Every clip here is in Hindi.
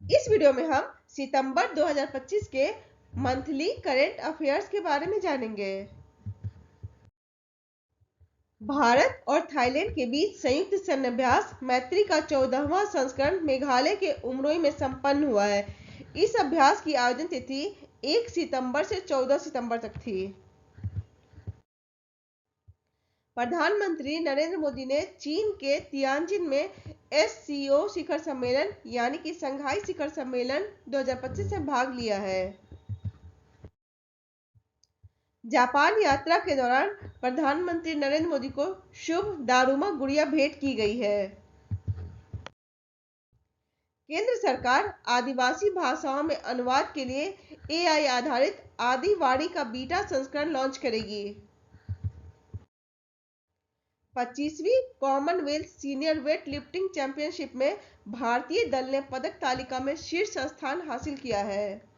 इस वीडियो में हम सितंबर 2025 के मंथली करंट अफेयर्स के बारे में जानेंगे। भारत और थाईलैंड के बीच संयुक्त सैन्य अभ्यास मैत्री का 14वां संस्करण मेघालय के उमरोई में संपन्न हुआ है। इस अभ्यास की आयोजन तिथि 1 सितंबर से 14 सितंबर तक थी। प्रधानमंत्री नरेंद्र मोदी ने चीन के तियानजिन में एससीओ शिखर सम्मेलन यानी कि शंघाई शिखर सम्मेलन 2025 में भाग लिया है। जापान यात्रा के दौरान प्रधानमंत्री नरेंद्र मोदी को शुभ दारुमा गुड़िया भेंट की गई है। केंद्र सरकार आदिवासी भाषाओं में अनुवाद के लिए एआई आधारित आदिवाणी का बीटा संस्करण लॉन्च करेगी। 25वीं Commonwealth senior weight lifting championship में भारतीय दल ने पदक तालिका में शीर्ष स्थान हासिल किया है।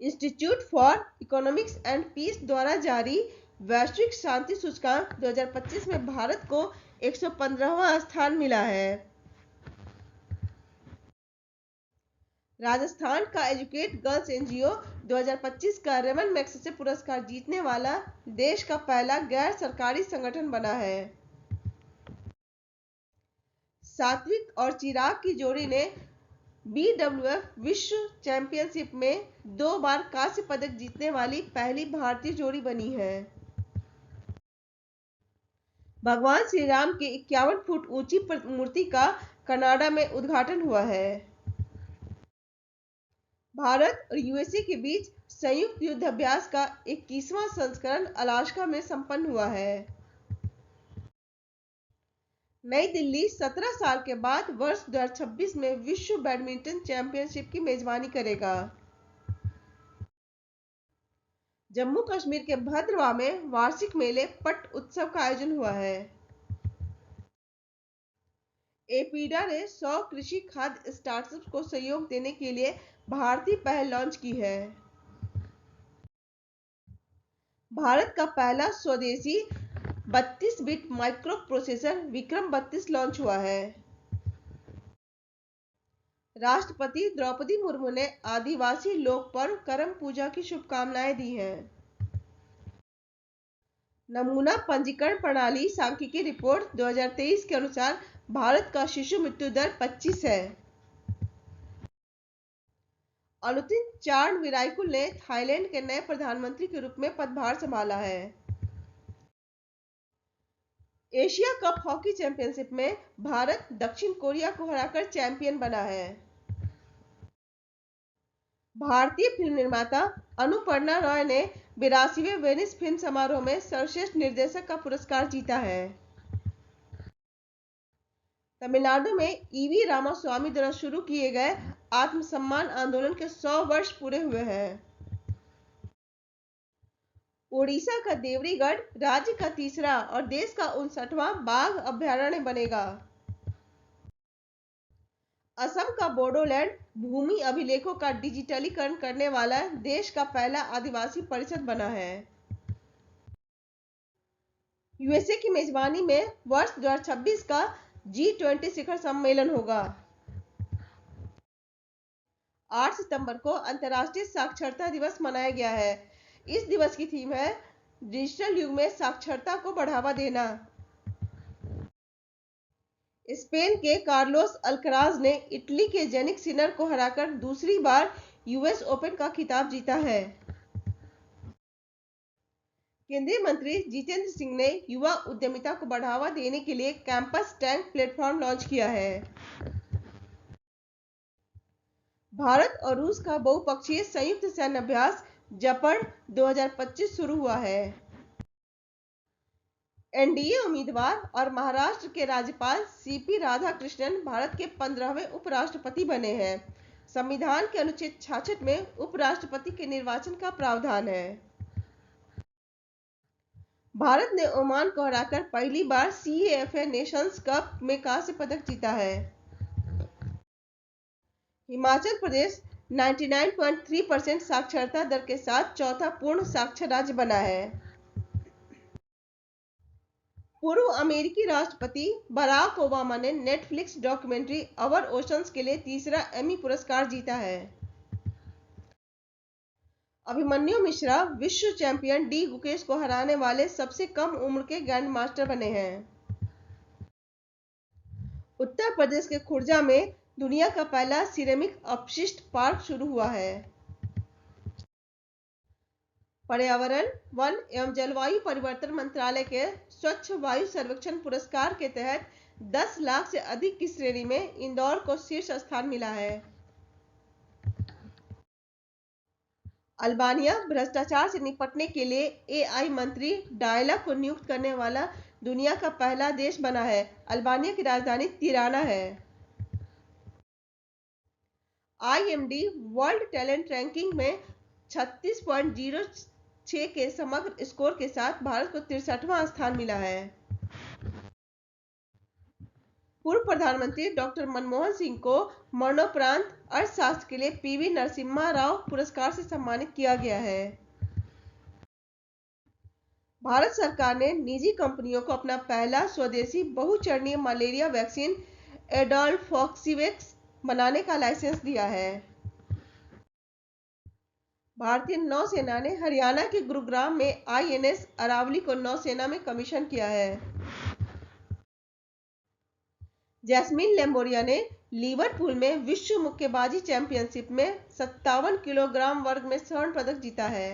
Institute for Economics and Peace द्वारा जारी वैश्विक शांति सूचकांक 2025 में भारत को 115वां स्थान मिला है। राजस्थान का एजुकेट गर्ल्स एनजीओ 2025 का रेमन मैग्सेसे पुरस्कार जीतने वाला देश का पहला गैर सरकारी संगठन बना है। सात्विक और चिराग की जोड़ी ने बीडब्ल्यूएफ विश्व चैंपियनशिप में 2 बार कांस्य पदक जीतने वाली पहली भारतीय जोड़ी बनी है। भगवान श्री राम की 51 फुट ऊंची मूर्ति का कनाडा में उद्घाटन हुआ है। भारत और यूएसए के बीच संयुक्त युद्धाभ्यास का 21वां संस्करण अलास्का में संपन्न हुआ है। नई दिल्ली 17 साल के बाद वर्ष 2026 में विश्व बैडमिंटन चैंपियनशिप की मेजबानी करेगा। जम्मू कश्मीर के भद्रवाह में वार्षिक मेले पट उत्सव का आयोजन हुआ है। एपीडा ने 100 कृषि खाद्य स्टार्टअप्स को सहयोग देने के लिए भारतीय पहल लॉन्च की है। भारत का पहला स्वदेशी 32 bit micro processor Vikram 32 launch हुआ है। राष्ट्रपति द्रौपदी मुर्मू ने आदिवासी लोक पर्व करम पूजा की शुभकामनाएं दी हैं। नमूना पंजीकरण प्रणाली सांख्यिकी रिपोर्ट 2023 के अनुसार भारत का शिशु मृत्यु दर 25 है। अनुतिन चार्नविराइकुल ने थाईलैंड के नए प्रधानमंत्री के रूप में पदभार संभाला है। एशिया कप हॉकी चैंपियनशिप में भारत दक्षिण कोरिया को हराकर चैंपियन बना है। भारतीय फिल्म निर्माता अनुपर्णा रॉय ने 82वें वेनिस फिल्म समारोह में सर्वश्रेष्ठ निर्देशक का पुरस्कार जीता है। तमिलनाडु में ईवी रामास्वामी द्वारा शुरू किए गए आत्मसम्मान आंदोलन के 100 वर्ष पूरे हुए हैं। ओडिशा का देवरीगढ़ राज्य का तीसरा और देश का 59वां बाघ अभयारण्य बनेगा। असम का बोडोलैंड भूमि अभिलेखों का डिजिटलीकरण करने वाला देश का पहला आदिवासी परिषद बना है। यूएसए की मेजबानी में वर्ष 2026 का G20 शिखर सम्मेलन होगा। 8 सितंबर को अंतर्राष्ट्रीय साक्षरता दिवस मनाया गया है। इस दिवस की थीम है डिजिटल युग में साक्षरता को बढ़ावा देना। स्पेन के कार्लोस अल्कराज ने इटली के जेनिक सिनर को हराकर दूसरी बार यूएस ओपन का खिताब जीता है। केंद्रीय मंत्री जितेंद्र सिंह ने युवा उद्यमिता को बढ़ावा देने के लिए कैंपस टैंक प्लेटफॉर्म लॉन्च किया है। भारत और रूस का बहुपक्षीय संयुक्त सैन्य अभ्यास जपड़ 2025 शुरू हुआ है। एनडीए उम्मीदवार और महाराष्ट्र के राज्यपाल सीपी राधाकृष्णन भारत के 15वें उपराष्ट्रपति बने हैं। संविधान के अनुच्छेद 66 में उपराष्ट्रपति के निर्वाचन का प्रावधान है। भारत ने ओमान को हराकर पहली बार सीएफए नेशंस कप में कांस्य पदक जीता है। हिमाचल प्रदेश 99.3% साक्षरता दर के साथ चौथा पूर्ण साक्षर राज्य बना है। पूर्व अमेरिकी राष्ट्रपति बराक ओबामा ने नेटफ्लिक्स डॉक्यूमेंट्री अवर ओशंस के लिए तीसरा एमी पुरस्कार जीता है। अभिमन्यु मिश्रा विश्व चैंपियन डी गुकेश को हराने वाले सबसे कम उम्र के ग्रैंड मास्टर बने हैं। उत्तर प्रदेश के खुर्जा में दुनिया का पहला सिरेमिक अपशिष्ट पार्क शुरू हुआ है। पर्यावरण, वन एवं जलवायु परिवर्तन मंत्रालय के स्वच्छ वायु सर्वेक्षण पुरस्कार के तहत 10 लाख से अधिक की श्रेणी में इंदौर को शीर्ष स्थान मिला है। अल्बानिया भ्रष्टाचार से निपटने के लिए एआई मंत्री डायला को नियुक्त करने वाला दुनिया का पहला देश बना है। अल्बानिया की राजधानी तिराना है। आईएमडी वर्ल्ड टैलेंट रैंकिंग में 36.06 के समग्र स्कोर के साथ भारत को 63वां स्थान मिला है। पूर्व प्रधानमंत्री डॉक्टर मनमोहन सिंह को मरणोपरांत अर्थशास्त्र के लिए पीवी नरसिम्हा राव पुरस्कार से सम्मानित किया गया है। भारत सरकार ने निजी कंपनियों को अपना पहला स्वदेशी बहुचरणीय मलेरिया वैक्सीन एडोल्फोक्सिवैक्स बनाने का लाइसेंस दिया है। भारतीय नौसेना ने हरियाणा के गुरुग्राम में आईएनएस अरावली को नौसेना में कमीशन किया है। जैस्मीन लेम्बोरिया ने लिवरपूल में विश्व मुक्केबाजी चैंपियनशिप में 57 किलोग्राम वर्ग में स्वर्ण पदक जीता है।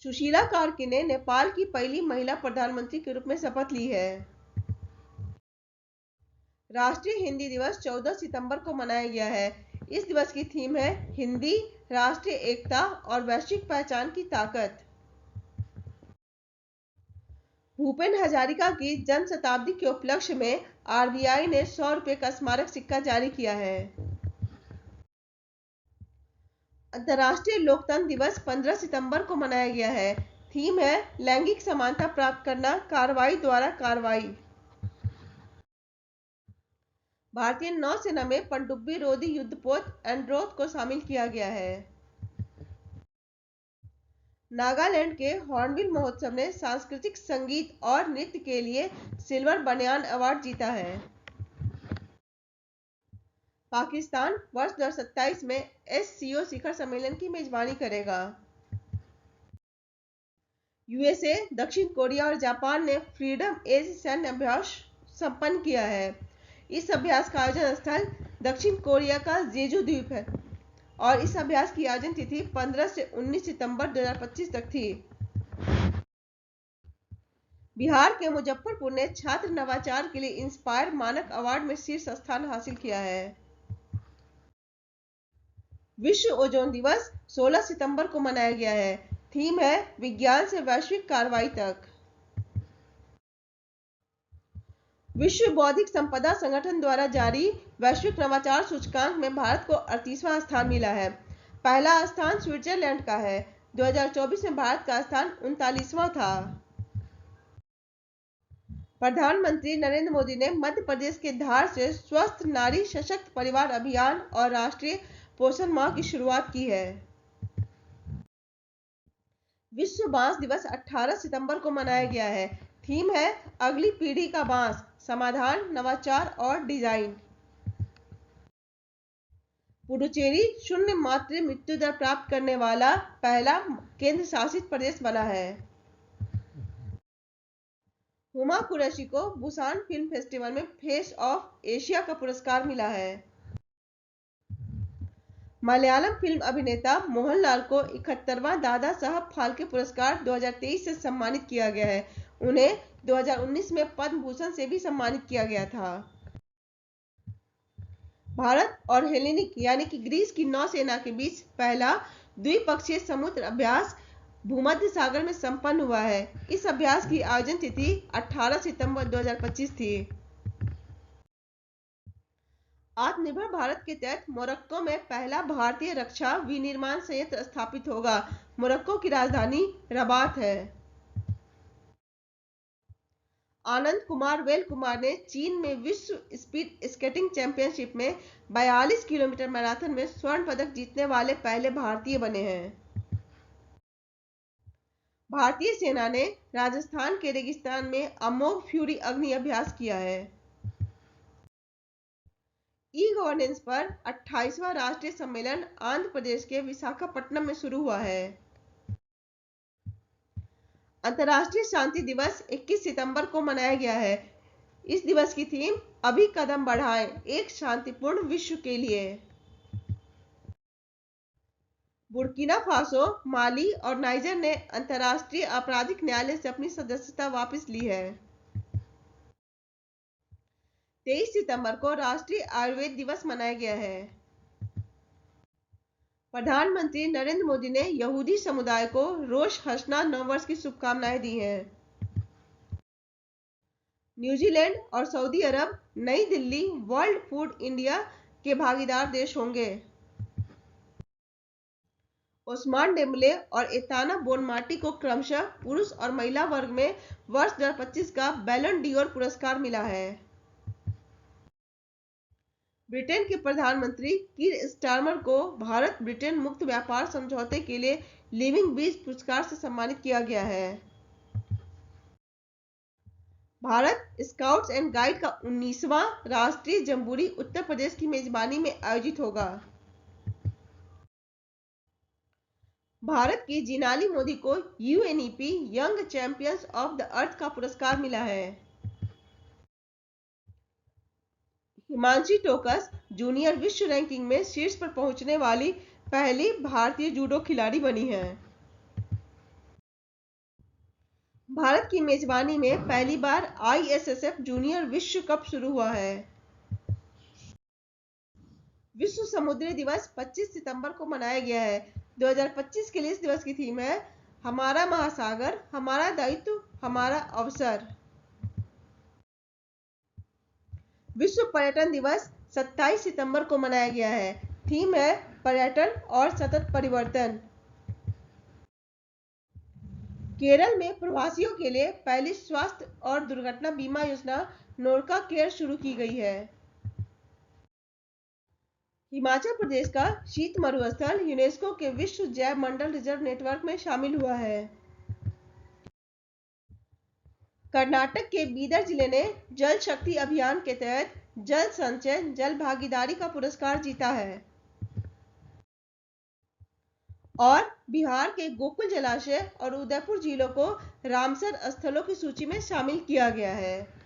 सुशीला कार्की ने नेपाल की पहली महिला प्रधानमंत्री के रूप में शपथ ली है। राष्ट्रीय हिंदी दिवस 14 सितंबर को मनाया गया है। इस दिवस की थीम है हिंदी, राष्ट्रीय एकता और वैश्विक पहचान की ताकत। भूपेन हजारिका की जन्म शताब्दी के उपलक्ष्य में आरबीआई ने 100 रुपये का स्मारक सिक्का जारी किया है। अंतर्राष्ट्रीय लोकतंत्र दिवस 15 सितंबर को मनाया गया है। थीम है लैंगिक समानता प्राप्त करना, कार्रवाई द्वारा कार्रवाई। भारतीय नौसेना में पनडुब्बी रोधी युद्धपोत एंड्रोथ को शामिल किया गया है। नागालैंड के हॉर्नबिल महोत्सव ने सांस्कृतिक संगीत और नृत्य के लिए सिल्वर बनियान अवार्ड जीता है। पाकिस्तान वर्ष 2027 में एससीओ शिखर सम्मेलन की मेजबानी करेगा। यूएसए, दक्षिण कोरिया और जापान ने फ्रीडम एज सैन्य अभ्यास संपन्न किया है। इस अभ्यास का आयोजन स्थल दक्षिण कोरिया का जेजू द्वीप है और इस अभ्यास की आयोजन तिथि 15 से 19 सितंबर 2025 तक थी। बिहार के मुजफ्फरपुर ने छात्र नवाचार के लिए इंस्पायर मानक अवार्ड में शीर्ष स्थान हासिल किया है। विश्व ओजोन दिवस 16 सितंबर को मनाया गया है। थीम है विज्ञान से वैश्विक कार्रवाई तक। विश्व बौद्धिक संपदा संगठन द्वारा जारी वैश्विक नवाचार सूचकांक में भारत को 38वां स्थान मिला है। पहला स्थान स्विट्जरलैंड का है। 2024 में भारत का स्थान 39वां था। प्रधानमंत्री नरेंद्र मोदी ने मध्य प्रदेश के धार से स्वस्थ नारी सशक्त परिवार अभियान और राष्ट्रीय पोषण माह की शुरुआत की है। विश्व बांस दिवस 18 सितंबर को मनाया गया है। थीम है अगली पीढ़ी का बांस, समाधान, नवाचार और डिजाइन। पुडुचेरी शून्य मातृ मृत्यु दर प्राप्त करने वाला पहला केंद्र शासित प्रदेश बना है। हुमा कुरैशी को बुसान फिल्म फेस्टिवल में फेस ऑफ एशिया का पुरस्कार मिला है। मलयालम फिल्म अभिनेता मोहनलाल को 71वां दादा साहब फाल्के पुरस्कार 2023 से सम्मानित किया गया है। उन्हें 2019 में पद्म भूषण से भी सम्मानित किया गया था। भारत और हेलेनिक यानी कि ग्रीस की नौसेना के बीच पहला द्विपक्षीय समुद्र अभ्यास भूमध्य सागर में संपन्न हुआ है। इस अभ्यास की आयोजन तिथि 18 सितंबर 2025 थी। आत्मनिर्भर भारत के तहत मोरक्को में पहला भारतीय रक्षा विनिर्माण संयंत्र स्थापित होगा। मोरक्को की राजधानी रबात है। आनंद कुमार वेल कुमार ने चीन में विश्व स्पीड स्केटिंग चैंपियनशिप में 42 किलोमीटर मैराथन में स्वर्ण पदक जीतने वाले पहले भारतीय बने हैं। भारतीय सेना ने राजस्थान के रेगिस्तान में अमोघ फ्यूरी अग्नि अभ्यास किया है। ई गवर्नेंस पर 28वां राष्ट्रीय सम्मेलन आंध्र प्रदेश के विशाखापट्टनम में शुरू हुआ है। अंतर्राष्ट्रीय शांति दिवस 21 सितंबर को मनाया गया है। इस दिवस की थीम अभी कदम बढ़ाएं, एक शांतिपूर्ण विश्व के लिए। बुर्किना फासो, माली और नाइजर ने अंतर्राष्ट्रीय आपराधिक न्यायालय से अपनी सदस्यता वापस ली है। 23 सितंबर को राष्ट्रीय आयुर्वेद दिवस मनाया गया है। प्रधानमंत्री नरेंद्र मोदी ने यहूदी समुदाय को रोश हसना नववर्ष की शुभकामनाएं दी हैं। न्यूजीलैंड और सऊदी अरब नई दिल्ली वर्ल्ड फूड इंडिया के भागीदार देश होंगे। ओस्मान डेम्बले और एताना बोनमार्टी को क्रमशः पुरुष और महिला वर्ग में वर्ष 2025 का बैलन डी'ओर पुरस्कार मिला है। ब्रिटेन के प्रधानमंत्री कीर स्टारमर को भारत ब्रिटेन मुक्त व्यापार समझौते के लिए लिविंग बीज पुरस्कार से सम्मानित किया गया है। भारत स्काउट्स एंड गाइड का 19वां राष्ट्रीय जम्बूरी उत्तर प्रदेश की मेजबानी में आयोजित होगा। भारत की जिनाली मोदी को UNEP young champions of the earth का पुरस्कार मिला है। हिमांशी टोकस जूनियर विश्व रैंकिंग में शीर्ष पर पहुंचने वाली पहली भारतीय जूडो खिलाड़ी बनी है। भारत की मेजबानी में पहली बार आईएसएसएफ जूनियर विश्व कप शुरू हुआ है। विश्व समुद्री दिवस 25 सितंबर को मनाया गया है। 2025 के लिए इस दिवस की थीम है हमारा महासागर, हमारा दायित्व, हमारा अवसर। विश्व पर्यटन दिवस 27 सितंबर को मनाया गया है। थीम है पर्यटन और सतत परिवर्तन। केरल में प्रवासियों के लिए पहली स्वास्थ्य और दुर्घटना बीमा योजना नोरका केयर शुरू की गई है। हिमाचल प्रदेश का शीत मरुस्थल यूनेस्को के विश्व जैव मंडल रिजर्व नेटवर्क में शामिल हुआ है। कर्नाटक के बीदर जिले ने जल शक्ति अभियान के तहत जल संचय जल भागीदारी का पुरस्कार जीता है। और बिहार के गोकुल जलाशय और उदयपुर झीलों को रामसर स्थलों की सूची में शामिल किया गया है।